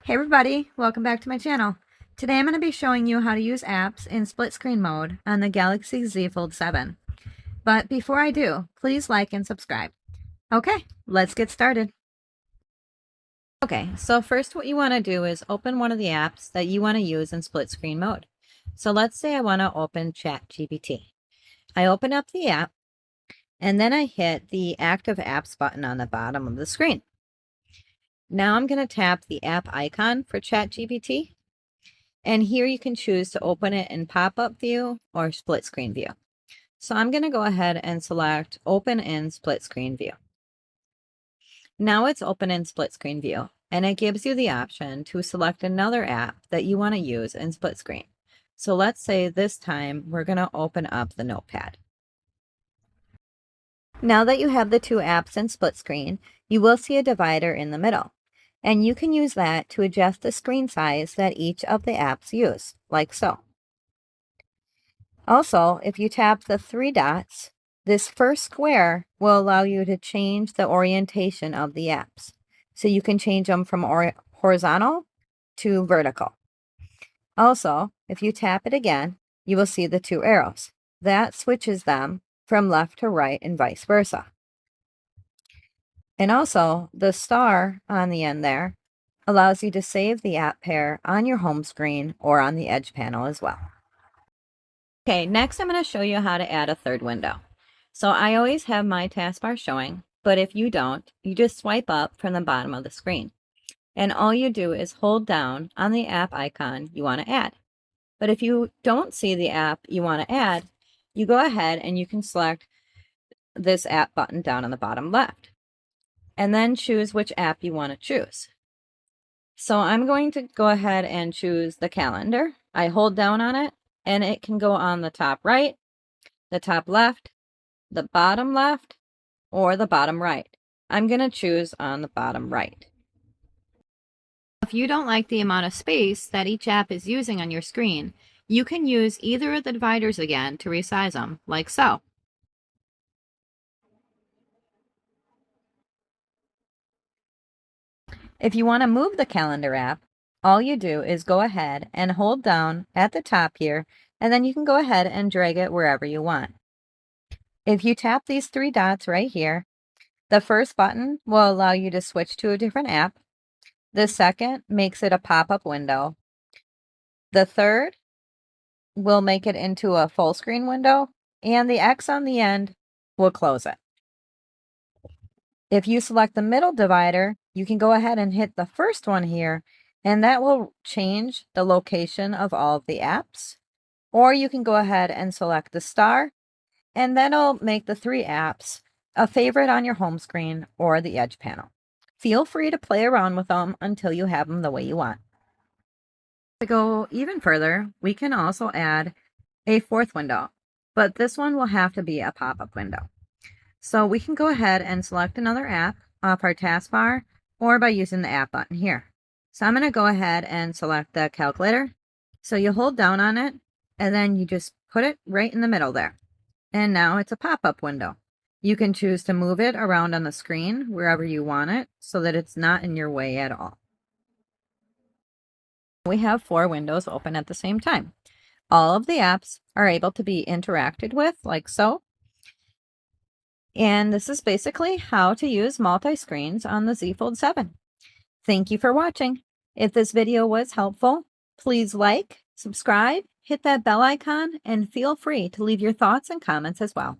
Hey everybody, welcome back to my channel. Today I'm going to be showing you how to use apps in split screen mode on the Galaxy Z Fold 7. But before I do, please like and subscribe. Okay, let's get started. Okay, so first what you want to do is open one of the apps that you want to use in split screen mode. So let's say I want to open ChatGPT. I open up the app and then I hit the Active Apps button on the bottom of the screen. Now I'm going to tap the app icon for ChatGPT. And here you can choose to open it in pop-up view or split screen view. So I'm going to go ahead and select open in split screen view. Now it's open in split screen view, and it gives you the option to select another app that you want to use in split screen. So let's say this time we're going to open up the notepad. Now that you have the two apps in split screen, you will see a divider in the middle. And you can use that to adjust the screen size that each of the apps use, like so. Also, if you tap the three dots, this first square will allow you to change the orientation of the apps. So you can change them from horizontal to vertical. Also, if you tap it again, you will see the two arrows. That switches them from left to right and vice versa. And also, the star on the end there allows you to save the app pair on your home screen or on the edge panel as well. Okay, next I'm going to show you how to add a third window. So I always have my taskbar showing, but if you don't, you just swipe up from the bottom of the screen. And all you do is hold down on the app icon you want to add. But if you don't see the app you want to add, you go ahead and you can select this app button down on the bottom left. And then choose which app you want to choose. So I'm going to go ahead and choose the calendar. I hold down on it and it can go on the top right, the top left, the bottom left, or the bottom right. I'm going to choose on the bottom right. If you don't like the amount of space that each app is using on your screen, you can use either of the dividers again to resize them, like so. If you want to move the calendar app, all you do is go ahead and hold down at the top here, and then you can go ahead and drag it wherever you want. If you tap these three dots right here, the first button will allow you to switch to a different app. The second makes it a pop-up window. The third will make it into a full screen window, and the X on the end will close it. If you select the middle divider, you can go ahead and hit the first one here, and that will change the location of all of the apps. Or you can go ahead and select the star, and that'll make the three apps a favorite on your home screen or the edge panel. Feel free to play around with them until you have them the way you want. To go even further, we can also add a fourth window, but this one will have to be a pop-up window. So we can go ahead and select another app off our taskbar or by using the app button here. So I'm going to go ahead and select the calculator. So you hold down on it and then you just put it right in the middle there. And now it's a pop-up window. You can choose to move it around on the screen wherever you want it so that it's not in your way at all. We have 4 windows open at the same time. All of the apps are able to be interacted with like so. And this is basically how to use multi-screens on the Z Fold 7. Thank you for watching. If this video was helpful, please like, subscribe, hit that bell icon, and feel free to leave your thoughts and comments as well.